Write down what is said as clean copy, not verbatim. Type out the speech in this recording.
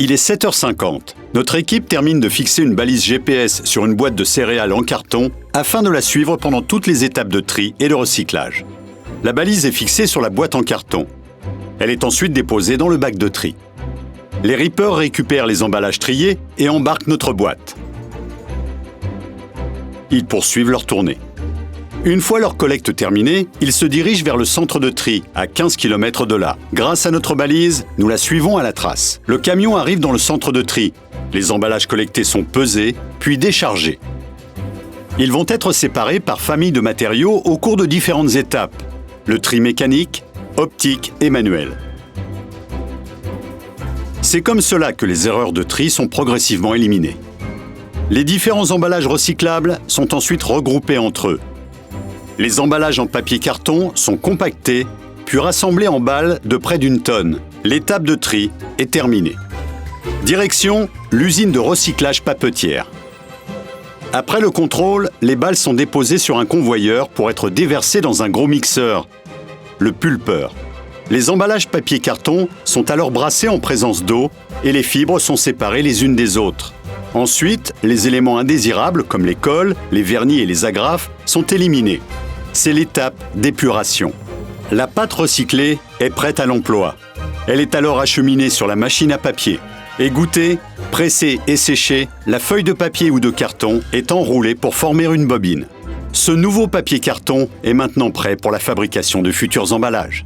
Il est 7h50. Notre équipe termine de fixer une balise GPS sur une boîte de céréales en carton afin de la suivre pendant toutes les étapes de tri et de recyclage. La balise est fixée sur la boîte en carton. Elle est ensuite déposée dans le bac de tri. Les rippers récupèrent les emballages triés et embarquent notre boîte. Ils poursuivent leur tournée. Une fois leur collecte terminée, ils se dirigent vers le centre de tri, à 15 km de là. Grâce à notre balise, nous la suivons à la trace. Le camion arrive dans le centre de tri. Les emballages collectés sont pesés, puis déchargés. Ils vont être séparés par famille de matériaux au cours de différentes étapes. Le tri mécanique, optique et manuel. C'est comme cela que les erreurs de tri sont progressivement éliminées. Les différents emballages recyclables sont ensuite regroupés entre eux. Les emballages en papier-carton sont compactés, puis rassemblés en balles de près d'1 tonne. L'étape de tri est terminée. Direction l'usine de recyclage papetière. Après le contrôle, les balles sont déposées sur un convoyeur pour être déversées dans un gros mixeur, le pulpeur. Les emballages papier-carton sont alors brassés en présence d'eau et les fibres sont séparées les unes des autres. Ensuite, les éléments indésirables comme les colles, les vernis et les agrafes sont éliminés. C'est l'étape d'épuration. La pâte recyclée est prête à l'emploi. Elle est alors acheminée sur la machine à papier. Égouttée, pressée et séchée, la feuille de papier ou de carton est enroulée pour former une bobine. Ce nouveau papier carton est maintenant prêt pour la fabrication de futurs emballages.